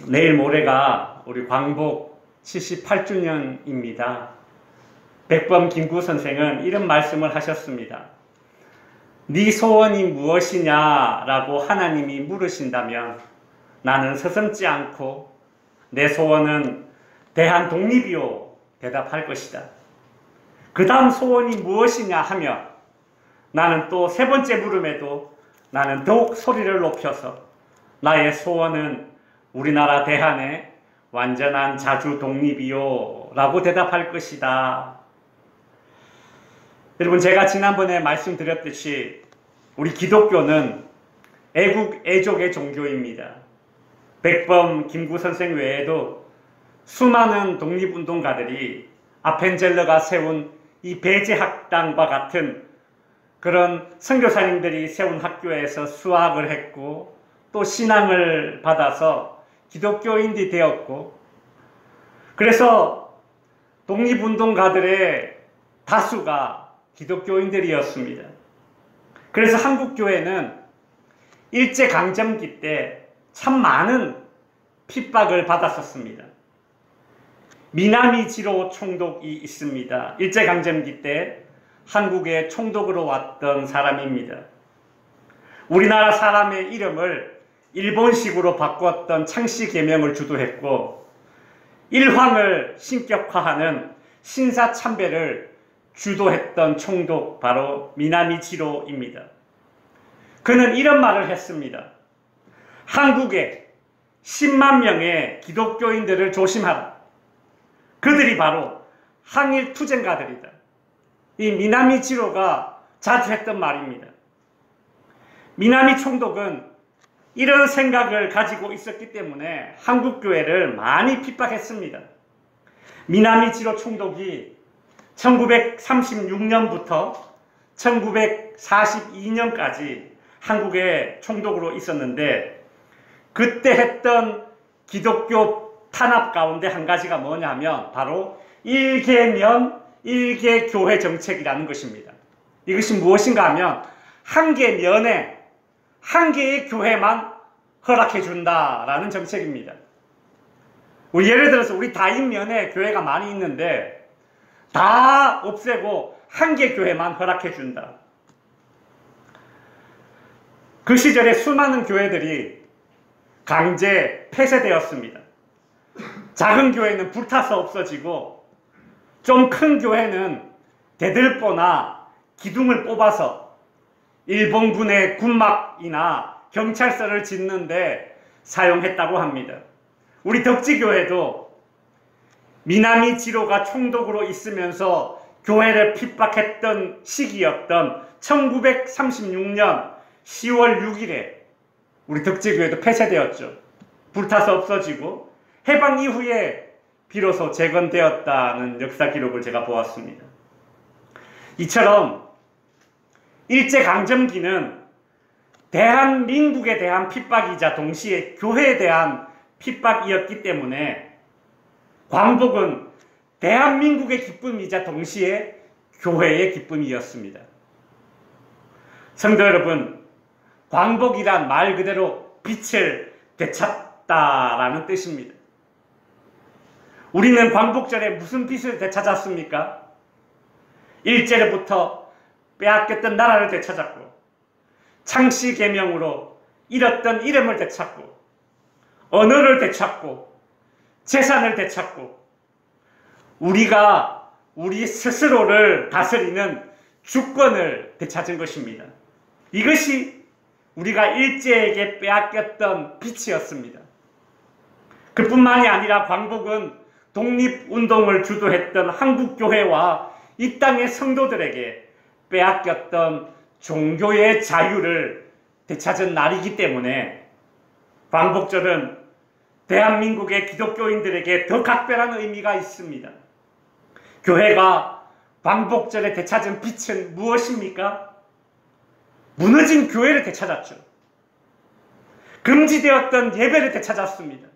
내일 모레가 우리 광복 78주년입니다. 백범 김구 선생은 이런 말씀을 하셨습니다. 네 소원이 무엇이냐라고 하나님이 물으신다면 나는 서슴지 않고 내 소원은 대한 독립이요 대답할 것이다. 그 다음 소원이 무엇이냐 하며 나는 또 세 번째 물음에도 나는 더욱 소리를 높여서 나의 소원은 우리나라 대한의 완전한 자주 독립이요 라고 대답할 것이다. 여러분, 제가 지난번에 말씀드렸듯이 우리 기독교는 애국 애족의 종교입니다. 백범 김구 선생 외에도 수많은 독립운동가들이 아펜젤러가 세운 이 배제학당과 같은 그런 선교사님들이 세운 학교에서 수학을 했고 또 신앙을 받아서 기독교인이 되었고, 그래서 독립운동가들의 다수가 기독교인들이었습니다. 그래서 한국교회는 일제강점기 때 참 많은 핍박을 받았었습니다. 미나미지로 총독이 있습니다. 일제강점기 때 한국에 총독으로 왔던 사람입니다. 우리나라 사람의 이름을 일본식으로 바꿨던 창씨개명을 주도했고 일황을 신격화하는 신사참배를 주도했던 총독, 바로 미나미지로입니다. 그는 이런 말을 했습니다. 한국에 10만 명의 기독교인들을 조심하라. 그들이 바로 항일 투쟁가들이다. 이 미나미지로가 자주 했던 말입니다. 미나미 총독은 이런 생각을 가지고 있었기 때문에 한국교회를 많이 핍박했습니다. 미나미지로 총독이 1936년부터 1942년까지 한국의 총독으로 있었는데, 그때 했던 기독교 탄압 가운데 한 가지가 뭐냐 하면 바로 일개면 일개교회 정책이라는 것입니다. 이것이 무엇인가 하면 한 개 면에 한 개의 교회만 허락해 준다라는 정책입니다. 예를 들어서 우리 다인면에 교회가 많이 있는데 다 없애고 한 개 교회만 허락해 준다. 그 시절에 수많은 교회들이 강제 폐쇄되었습니다. 작은 교회는 불타서 없어지고 좀 큰 교회는 대들보나 기둥을 뽑아서 일본군의 군막이나 경찰서를 짓는데 사용했다고 합니다. 우리 덕지교회도 미나미지로가 총독으로 있으면서 교회를 핍박했던 시기였던 1936년 10월 6일에 우리 덕지교회도 폐쇄되었죠. 불타서 없어지고 해방 이후에 비로소 재건되었다는 역사 기록을 제가 보았습니다. 이처럼 일제강점기는 대한민국에 대한 핍박이자 동시에 교회에 대한 핍박이었기 때문에 광복은 대한민국의 기쁨이자 동시에 교회의 기쁨이었습니다. 성도 여러분, 광복이란 말 그대로 빛을 되찾다라는 뜻입니다. 우리는 광복절에 무슨 빛을 되찾았습니까? 일제로부터 빼앗겼던 나라를 되찾았고, 창씨개명으로 잃었던 이름을 되찾고, 언어를 되찾고, 재산을 되찾고, 우리가 우리 스스로를 다스리는 주권을 되찾은 것입니다. 이것이 우리가 일제에게 빼앗겼던 빛이었습니다. 그뿐만이 아니라 광복은 독립운동을 주도했던 한국교회와 이 땅의 성도들에게 빼앗겼던 종교의 자유를 되찾은 날이기 때문에 광복절은 대한민국의 기독교인들에게 더 각별한 의미가 있습니다. 교회가 광복절에 되찾은 빛은 무엇입니까? 무너진 교회를 되찾았죠. 금지되었던 예배를 되찾았습니다.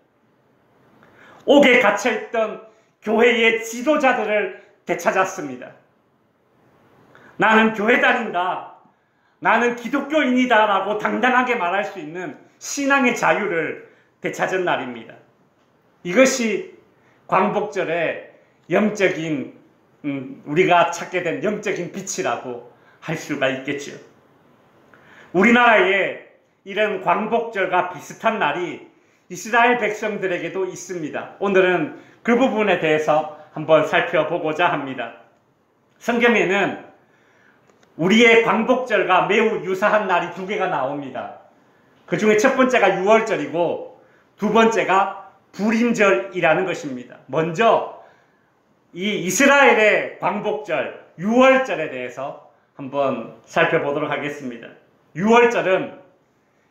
옥에 갇혀있던 교회의 지도자들을 되찾았습니다. 나는 교회다닌다, 나는 기독교인이다 라고 당당하게 말할 수 있는 신앙의 자유를 되찾은 날입니다. 이것이 광복절의 영적인 우리가 찾게 된 영적인 빛이라고 할 수가 있겠죠. 우리나라에 이런 광복절과 비슷한 날이 이스라엘 백성들에게도 있습니다. 오늘은 그 부분에 대해서 한번 살펴보고자 합니다. 성경에는 우리의 광복절과 매우 유사한 날이 두 개가 나옵니다. 그 중에 첫 번째가 유월절이고 두 번째가 불임절이라는 것입니다. 먼저 이 이스라엘의 광복절 유월절에 대해서 한번 살펴보도록 하겠습니다. 유월절은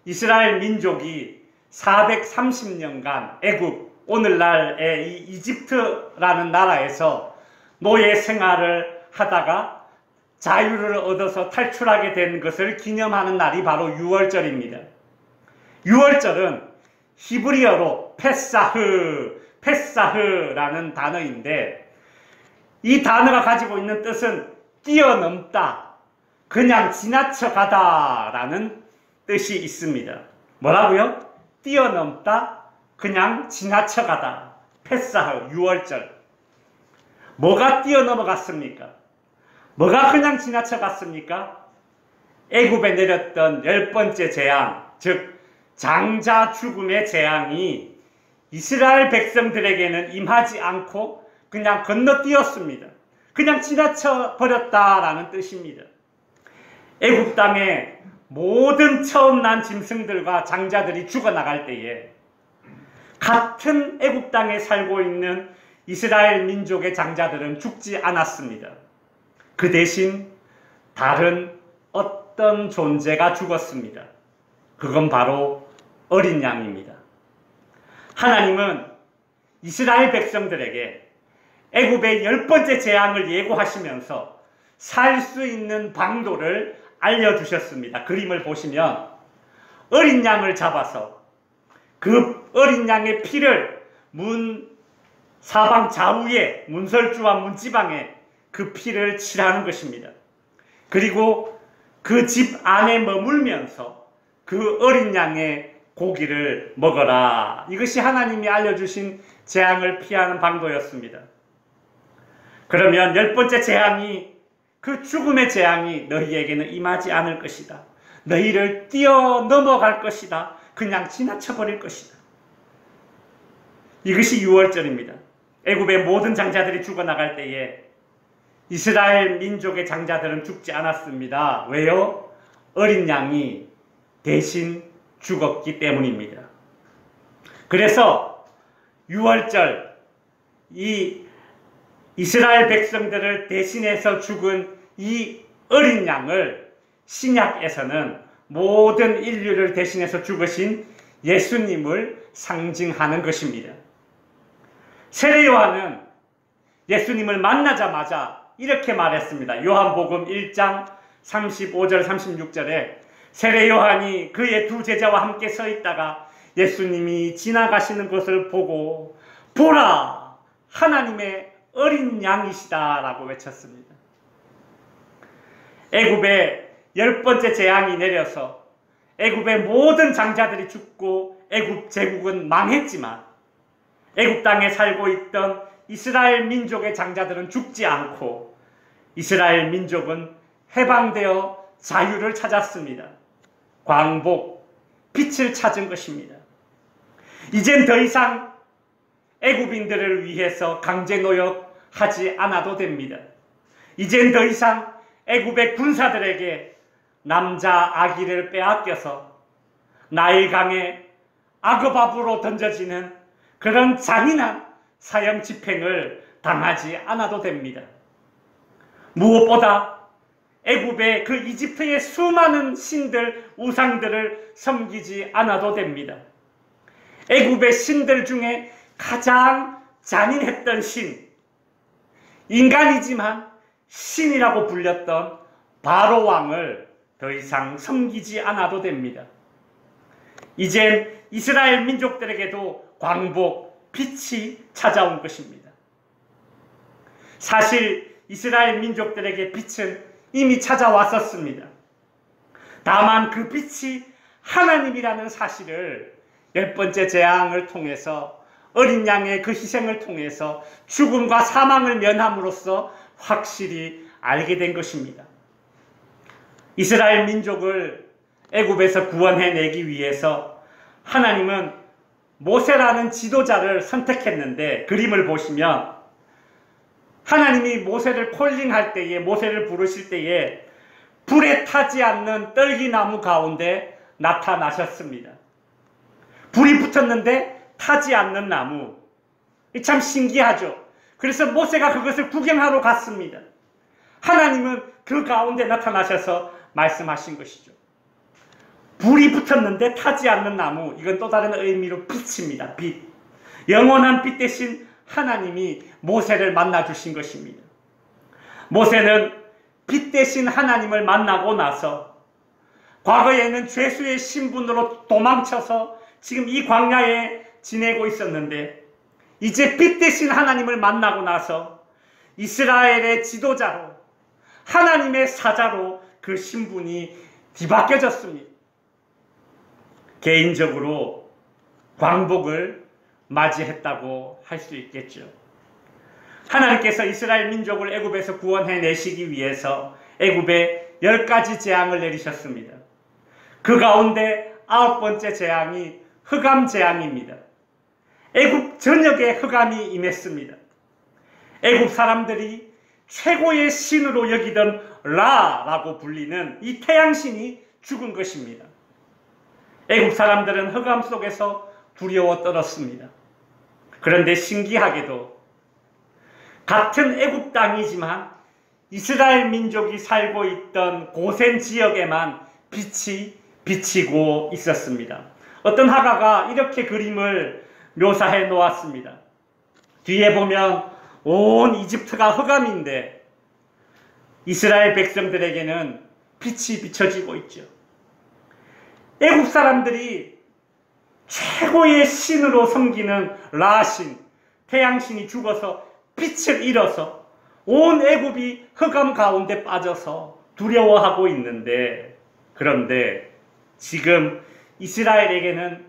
이스라엘 민족이 430년간 애굽, 오늘날의 이 이집트라는 나라에서 노예 생활을 하다가 자유를 얻어서 탈출하게 된 것을 기념하는 날이 바로 유월절입니다. 유월절은 히브리어로 페사흐라는 단어인데 이 단어가 가지고 있는 뜻은 뛰어넘다, 그냥 지나쳐가다 라는 뜻이 있습니다. 뭐라고요? 뛰어넘다, 그냥 지나쳐가다. 페사흐, 유월절. 뭐가 뛰어넘어갔습니까? 뭐가 그냥 지나쳐갔습니까? 애굽에 내렸던 10번째 재앙, 즉 장자 죽음의 재앙이 이스라엘 백성들에게는 임하지 않고 그냥 건너뛰었습니다. 그냥 지나쳐 버렸다라는 뜻입니다. 애굽 땅에 모든 처음 난 짐승들과 장자들이 죽어나갈 때에 같은 애굽 땅에 살고 있는 이스라엘 민족의 장자들은 죽지 않았습니다. 그 대신 다른 어떤 존재가 죽었습니다. 그건 바로 어린 양입니다. 하나님은 이스라엘 백성들에게 애굽의 10번째 재앙을 예고하시면서 살 수 있는 방도를 알려주셨습니다. 그림을 보시면 어린 양을 잡아서 그 어린 양의 피를 문 사방 좌우에 문설주와 문지방에 그 피를 칠하는 것입니다. 그리고 그 집 안에 머물면서 그 어린 양의 고기를 먹어라. 이것이 하나님이 알려주신 재앙을 피하는 방도였습니다. 그러면 10번째 재앙이, 그 죽음의 재앙이 너희에게는 임하지 않을 것이다. 너희를 뛰어넘어갈 것이다. 그냥 지나쳐버릴 것이다. 이것이 유월절입니다. 애굽의 모든 장자들이 죽어나갈 때에 이스라엘 민족의 장자들은 죽지 않았습니다. 왜요? 어린 양이 대신 죽었기 때문입니다. 그래서 유월절, 이 이스라엘 백성들을 대신해서 죽은 이 어린 양을 신약에서는 모든 인류를 대신해서 죽으신 예수님을 상징하는 것입니다. 세례 요한은 예수님을 만나자마자 이렇게 말했습니다. 요한복음 1장 35절 36절에 세례 요한이 그의 두 제자와 함께 서 있다가 예수님이 지나가시는 것을 보고 보라! 하나님의 어린 양이시다 라고 외쳤습니다. 애굽에 10번째 재앙이 내려서 애굽의 모든 장자들이 죽고 애굽 제국은 망했지만 애굽 땅에 살고 있던 이스라엘 민족의 장자들은 죽지 않고 이스라엘 민족은 해방되어 자유를 찾았습니다. 광복, 빛을 찾은 것입니다. 이젠 더 이상 애굽인들을 위해서 강제노역하지 않아도 됩니다. 이젠 더 이상 애굽의 군사들에게 남자 아기를 빼앗겨서 나일강에 악어밥으로 던져지는 그런 잔인한 사형 집행을 당하지 않아도 됩니다. 무엇보다 애굽의 그 이집트의 수많은 신들, 우상들을 섬기지 않아도 됩니다. 애굽의 신들 중에 가장 잔인했던 신, 인간이지만 신이라고 불렸던 바로 왕을 더 이상 섬기지 않아도 됩니다. 이젠 이스라엘 민족들에게도 광복, 빛이 찾아온 것입니다. 사실 이스라엘 민족들에게 빛은 이미 찾아왔었습니다. 다만 그 빛이 하나님이라는 사실을 10번째 재앙을 통해서 어린 양의 그 희생을 통해서 죽음과 사망을 면함으로써 확실히 알게 된 것입니다. 이스라엘 민족을 애굽에서 구원해내기 위해서 하나님은 모세라는 지도자를 선택했는데, 그림을 보시면 하나님이 모세를 콜링할 때에, 모세를 부르실 때에 불에 타지 않는 떨기나무 가운데 나타나셨습니다. 불이 붙었는데 타지 않는 나무. 참 신기하죠. 그래서 모세가 그것을 구경하러 갔습니다. 하나님은 그 가운데 나타나셔서 말씀하신 것이죠. 불이 붙었는데 타지 않는 나무, 이건 또 다른 의미로 빛입니다. 빛. 영원한 빛 대신 하나님이 모세를 만나 주신 것입니다. 모세는 빛 대신 하나님을 만나고 나서 과거에는 죄수의 신분으로 도망쳐서 지금 이 광야에 지내고 있었는데, 이제 빛 대신 하나님을 만나고 나서 이스라엘의 지도자로, 하나님의 사자로 그 신분이 뒤바뀌어졌습니다. 개인적으로 광복을 맞이했다고 할 수 있겠죠. 하나님께서 이스라엘 민족을 애굽에서 구원해내시기 위해서 애굽에 10가지 재앙을 내리셨습니다. 그 가운데 9번째 재앙이 흑암 재앙입니다. 애굽 전역에 흑암이 임했습니다. 애굽 사람들이 최고의 신으로 여기던 라라고 불리는 이 태양신이 죽은 것입니다. 애굽 사람들은 흑암 속에서 두려워 떨었습니다. 그런데 신기하게도 같은 애굽 땅이지만 이스라엘 민족이 살고 있던 고센 지역에만 빛이 비치고 있었습니다. 어떤 화가가 이렇게 그림을 묘사해 놓았습니다. 뒤에 보면 온 이집트가 흑암인데 이스라엘 백성들에게는 빛이 비춰지고 있죠. 애굽 사람들이 최고의 신으로 섬기는 라신, 태양신이 죽어서 빛을 잃어서 온 애굽이 흑암 가운데 빠져서 두려워하고 있는데, 그런데 지금 이스라엘에게는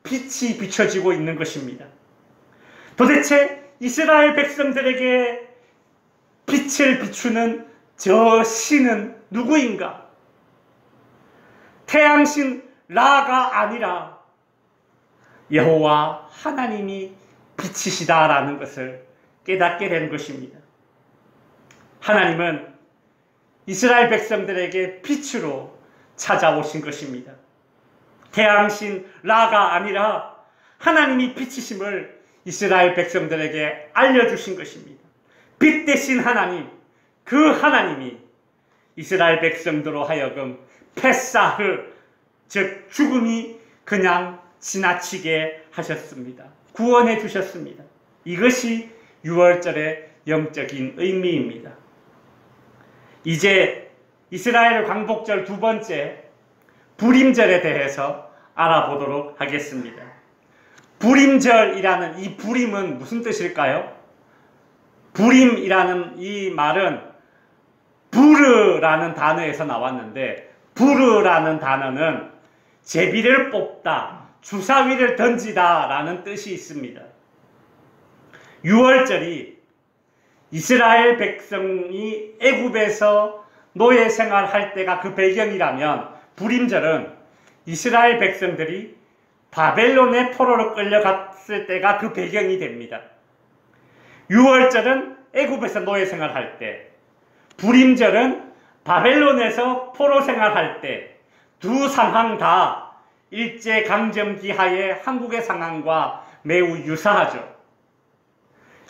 빛이 비춰지고 있는 것입니다. 도대체 이스라엘 백성들에게 빛을 비추는 저 신은 누구인가? 태양신 라가 아니라 여호와 하나님이 빛이시다라는 것을 깨닫게 된 것입니다. 하나님은 이스라엘 백성들에게 빛으로 찾아오신 것입니다. 태양신 라가 아니라 하나님이 빛이심을 이스라엘 백성들에게 알려주신 것입니다. 빛 대신 하나님, 그 하나님이 이스라엘 백성들로 하여금 페사흐, 즉 죽음이 그냥 지나치게 하셨습니다. 구원해 주셨습니다. 이것이 유월절의 영적인 의미입니다. 이제 이스라엘 광복절 두 번째 불임절에 대해서 알아보도록 하겠습니다. 불임절이라는 이 불임은 무슨 뜻일까요? 불임이라는 이 말은 부르라는 단어에서 나왔는데, 부르라는 단어는 제비를 뽑다, 주사위를 던지다 라는 뜻이 있습니다. 유월절이 이스라엘 백성이 애굽에서 노예 생활할 때가 그 배경이라면, 불임절은 이스라엘 백성들이 바벨론의 포로로 끌려갔을 때가 그 배경이 됩니다. 유월절은 애굽에서 노예 생활할 때, 불임절은 바벨론에서 포로 생활할 때, 두 상황 다 일제강점기 하에 한국의 상황과 매우 유사하죠.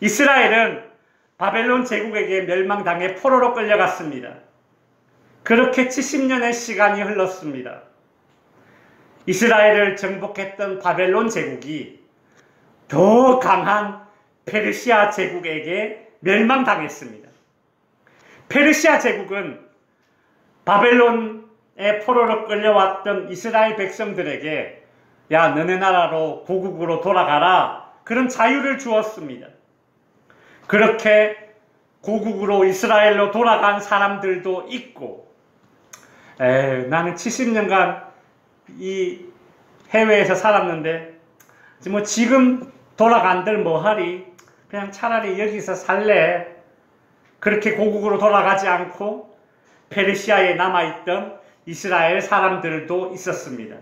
이스라엘은 바벨론 제국에게 멸망당해 포로로 끌려갔습니다. 그렇게 70년의 시간이 흘렀습니다. 이스라엘을 정복했던 바벨론 제국이 더 강한 페르시아 제국에게 멸망당했습니다. 페르시아 제국은 바벨론의 포로로 끌려왔던 이스라엘 백성들에게 야, 너네 나라로 고국으로 돌아가라, 그런 자유를 주었습니다. 그렇게 고국으로 이스라엘로 돌아간 사람들도 있고, 나는 70년간 이 해외에서 살았는데 뭐 지금 돌아간들 뭐하리? 그냥 차라리 여기서 살래. 그렇게 고국으로 돌아가지 않고 페르시아에 남아있던 이스라엘 사람들도 있었습니다.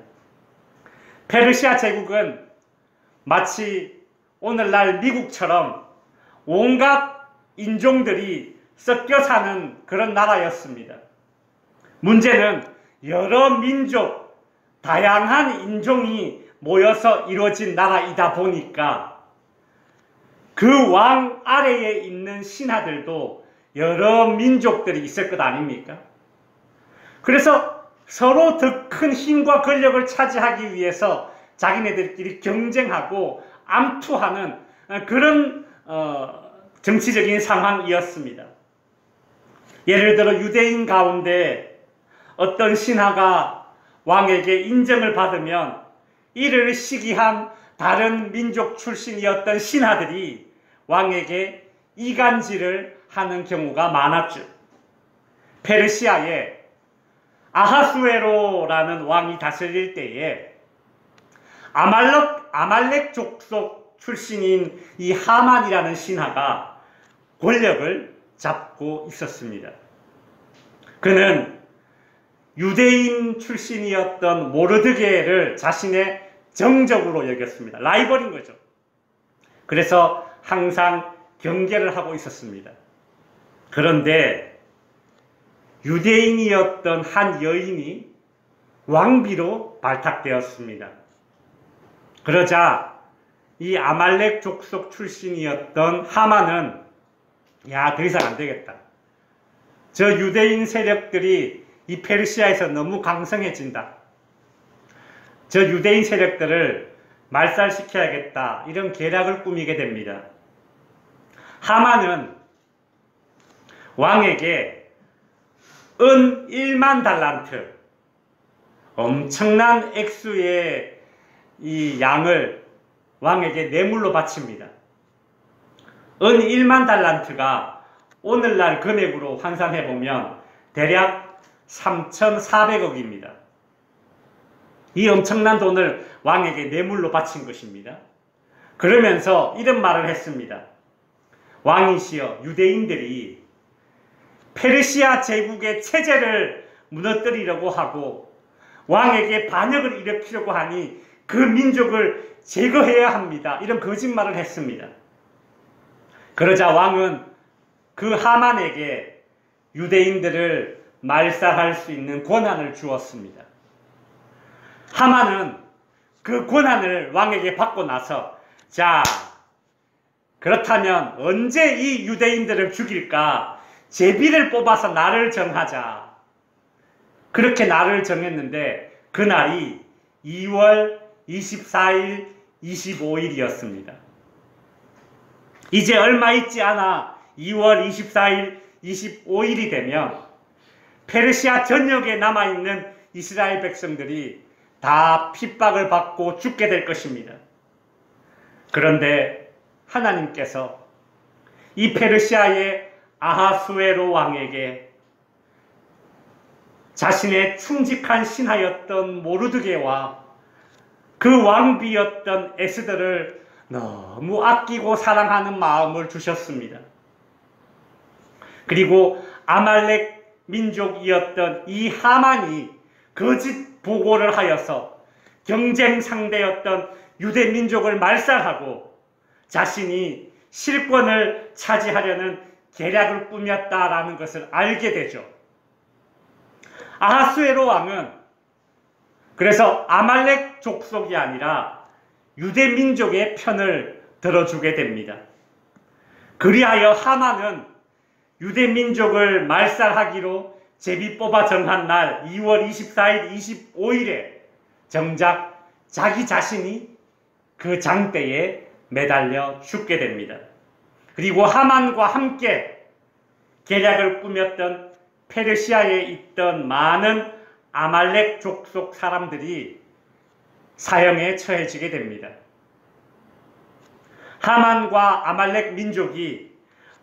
페르시아 제국은 마치 오늘날 미국처럼 온갖 인종들이 섞여 사는 그런 나라였습니다. 문제는 여러 민족, 다양한 인종이 모여서 이루어진 나라이다 보니까 그 왕 아래에 있는 신하들도 여러 민족들이 있을 것 아닙니까? 그래서 서로 더 큰 힘과 권력을 차지하기 위해서 자기네들끼리 경쟁하고 암투하는 그런 정치적인 상황이었습니다. 예를 들어 유대인 가운데 어떤 신하가 왕에게 인정을 받으면 이를 시기한 다른 민족 출신이었던 신하들이 왕에게 이간질을 하는 경우가 많았죠. 페르시아에 아하수에로라는 왕이 다스릴 때에 아말렉 족속 출신인 이 하만이라는 신하가 권력을 잡고 있었습니다. 그는 유대인 출신이었던 모르드게를 자신의 정적으로 여겼습니다. 라이벌인 거죠. 그래서 항상 경계를 하고 있었습니다. 그런데 유대인이었던 한 여인이 왕비로 발탁되었습니다. 그러자 이 아말렉 족속 출신이었던 하만은 더 이상 안 되겠다. 저 유대인 세력들이 이 페르시아에서 너무 강성해진다. 저 유대인 세력들을 말살시켜야겠다. 이런 계략을 꾸미게 됩니다. 하만은 왕에게 은 1만 달란트, 엄청난 액수의 이 양을 왕에게 뇌물로 바칩니다. 은 1만 달란트가 오늘날 금액으로 환산해보면 대략 3,400억입니다. 이 엄청난 돈을 왕에게 뇌물로 바친 것입니다. 그러면서 이런 말을 했습니다. 왕이시여, 유대인들이 페르시아 제국의 체제를 무너뜨리려고 하고 왕에게 반역을 일으키려고 하니 그 민족을 제거해야 합니다. 이런 거짓말을 했습니다. 그러자 왕은 그 하만에게 유대인들을 말살할 수 있는 권한을 주었습니다. 하만은 그 권한을 왕에게 받고 나서 자, 그렇다면 언제 이 유대인들을 죽일까? 제비를 뽑아서 날을 정하자. 그렇게 날을 정했는데 그날이 2월 24일, 25일이었습니다. 이제 얼마 있지 않아 2월 24일, 25일이 되면 페르시아 전역에 남아있는 이스라엘 백성들이 다 핍박을 받고 죽게 될 것입니다. 그런데 하나님께서 이 페르시아의 아하수에로 왕에게 자신의 충직한 신하였던 모르드게와 그 왕비였던 에스더를 너무 아끼고 사랑하는 마음을 주셨습니다. 그리고 아말렉 민족이었던 이 하만이 거짓 보고를 하여서 경쟁 상대였던 유대 민족을 말살하고 자신이 실권을 차지하려는 계략을 꾸몄다라는 것을 알게 되죠. 아하수에로 왕은 그래서 아말렉 족속이 아니라 유대 민족의 편을 들어주게 됩니다. 그리하여 하만은 유대 민족을 말살하기로 제비 뽑아 정한 날 2월 24일, 25일에 정작 자기 자신이 그 장대에 매달려 죽게 됩니다. 그리고 하만과 함께 계략을 꾸몄던 페르시아에 있던 많은 아말렉 족속 사람들이 사형에 처해지게 됩니다. 하만과 아말렉 민족이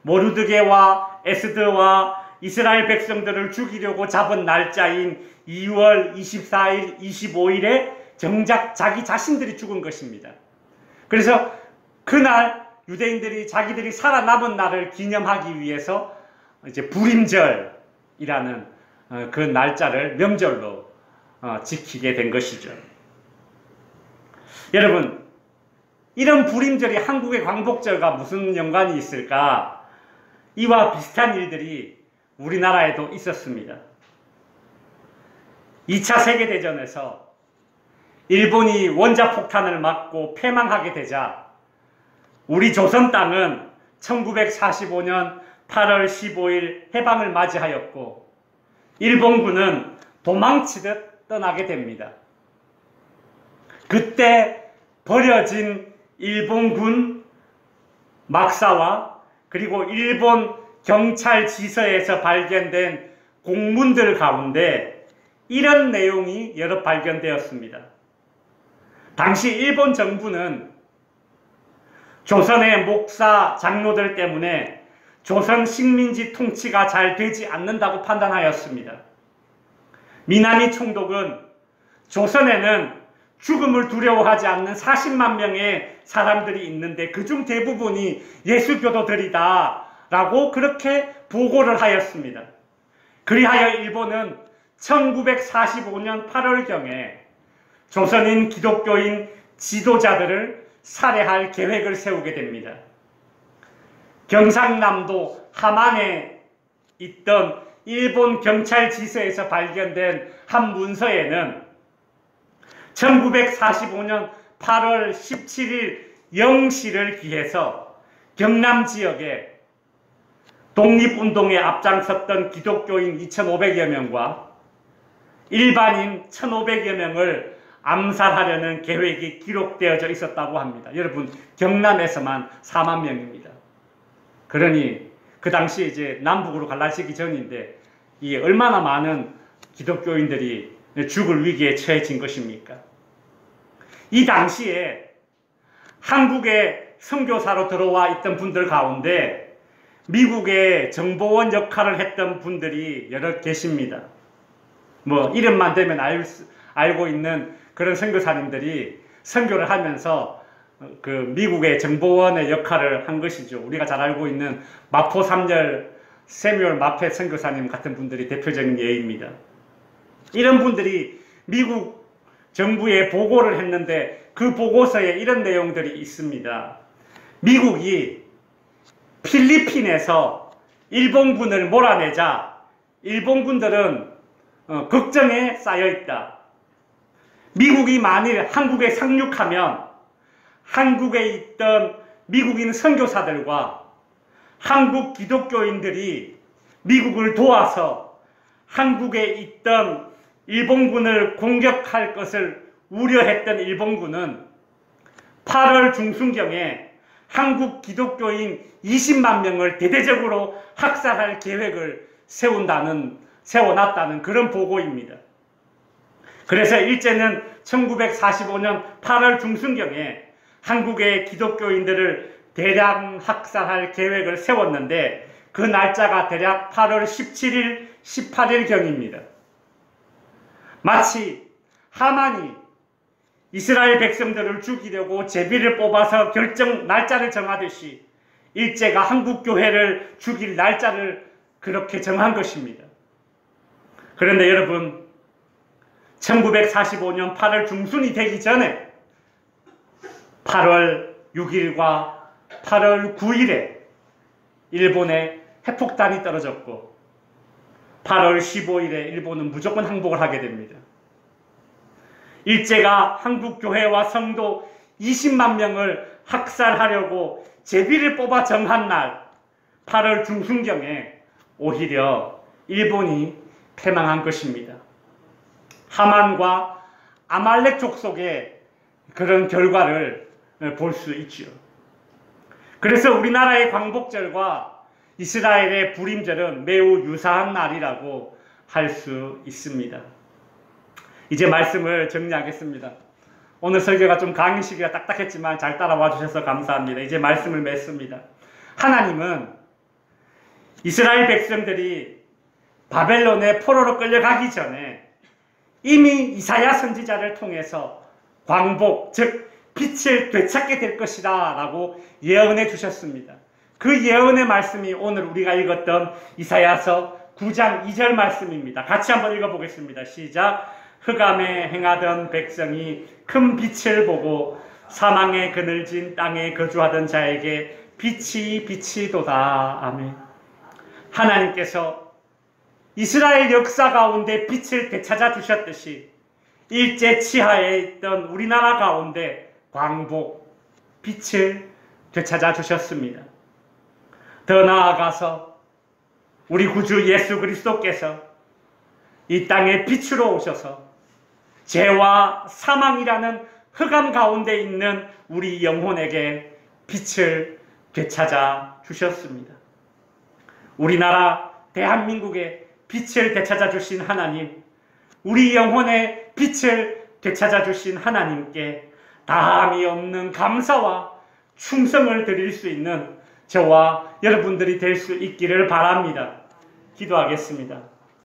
모르드게와 에스더와 이스라엘 백성들을 죽이려고 잡은 날짜인 2월 24일, 25일에 정작 자기 자신들이 죽은 것입니다. 그래서 그날 유대인들이 자기들이 살아남은 날을 기념하기 위해서 이제 불임절이라는 그 날짜를 명절로 지키게 된 것이죠. 여러분, 이런 불임절이 한국의 광복절과 무슨 연관이 있을까? 이와 비슷한 일들이 우리나라에도 있었습니다. 2차 세계대전에서 일본이 원자폭탄을 맞고 패망하게 되자 우리 조선 땅은 1945년 8월 15일 해방을 맞이하였고 일본군은 도망치듯 떠나게 됩니다. 그때 버려진 일본군 막사와 그리고 일본 경찰 지서에서 발견된 공문들 가운데 이런 내용이 여러 발견되었습니다. 당시 일본 정부는 조선의 목사 장로들 때문에 조선 식민지 통치가 잘 되지 않는다고 판단하였습니다. 미나미 총독은 조선에는 죽음을 두려워하지 않는 40만 명의 사람들이 있는데 그중 대부분이 예수교도들이다 라고 그렇게 보고를 하였습니다. 그리하여 일본은 1945년 8월경에 조선인 기독교인 지도자들을 살해할 계획을 세우게 됩니다. 경상남도 함안에 있던 일본 경찰 지서에서 발견된 한 문서에는 1945년 8월 17일 0시를 기해서 경남 지역에 독립운동에 앞장섰던 기독교인 2,500여 명과 일반인 1,500여 명을 암살하려는 계획이 기록되어져 있었다고 합니다. 여러분, 경남에서만 4만 명입니다. 그러니 그 당시 이제 남북으로 갈라지기 전인데 이 얼마나 많은 기독교인들이 죽을 위기에 처해진 것입니까? 이 당시에 한국에 선교사로 들어와 있던 분들 가운데 미국의 정보원 역할을 했던 분들이 여러 계십니다. 뭐 이름만 되면 알고 있는 그런 선교사님들이 선교를 하면서 그 미국의 정보원의 역할을 한 것이죠. 우리가 잘 알고 있는 마포 3열 세뮤얼 마펫 선교사님 같은 분들이 대표적인 예입니다. 이런 분들이 미국 정부에 보고를 했는데 그 보고서에 이런 내용들이 있습니다. 미국이 필리핀에서 일본군을 몰아내자 일본군들은 걱정에 쌓여있다. 미국이 만일 한국에 상륙하면 한국에 있던 미국인 선교사들과 한국 기독교인들이 미국을 도와서 한국에 있던 일본군을 공격할 것을 우려했던 일본군은 8월 중순경에 한국 기독교인 20만 명을 대대적으로 학살할 계획을 세워놨다는 그런 보고입니다. 그래서 일제는 1945년 8월 중순경에 한국의 기독교인들을 대량 학살할 계획을 세웠는데 그 날짜가 대략 8월 17일, 18일경입니다. 마치 하만이 이스라엘 백성들을 죽이려고 제비를 뽑아서 날짜를 정하듯이 일제가 한국 교회를 죽일 날짜를 그렇게 정한 것입니다. 그런데 여러분, 1945년 8월 중순이 되기 전에 8월 6일과 8월 9일에 일본에 핵폭탄이 떨어졌고 8월 15일에 일본은 무조건 항복을 하게 됩니다. 일제가 한국 교회와 성도 20만 명을 학살하려고 제비를 뽑아 정한 날 8월 중순경에 오히려 일본이 패망한 것입니다. 하만과 아말렉 족속의 그런 결과를 볼 수 있죠. 그래서 우리나라의 광복절과 이스라엘의 불임절은 매우 유사한 날이라고 할 수 있습니다. 이제 말씀을 정리하겠습니다. 오늘 설교가 좀 강의시기가 딱딱했지만 잘 따라와 주셔서 감사합니다. 이제 말씀을 맺습니다. 하나님은 이스라엘 백성들이 바벨론의 포로로 끌려가기 전에 이미 이사야 선지자를 통해서 광복, 즉 빛을 되찾게 될 것이다 라고 예언해 주셨습니다. 그 예언의 말씀이 오늘 우리가 읽었던 이사야서 9장 2절 말씀입니다. 같이 한번 읽어보겠습니다. 시작. 흑암에 행하던 백성이 큰 빛을 보고 사망의 그늘진 땅에 거주하던 자에게 빛이 비치도다. 아멘. 하나님께서 이스라엘 역사 가운데 빛을 되찾아 주셨듯이 일제 치하에 있던 우리나라 가운데 광복, 빛을 되찾아 주셨습니다. 더 나아가서 우리 구주 예수 그리스도께서 이 땅에 빛으로 오셔서 죄와 사망이라는 흑암 가운데 있는 우리 영혼에게 빛을 되찾아 주셨습니다. 우리나라 대한민국에 빛을 되찾아 주신 하나님, 우리 영혼의 빛을 되찾아 주신 하나님께 다함이 없는 감사와 충성을 드릴 수 있는 저와 여러분들이 될 수 있기를 바랍니다. 기도하겠습니다.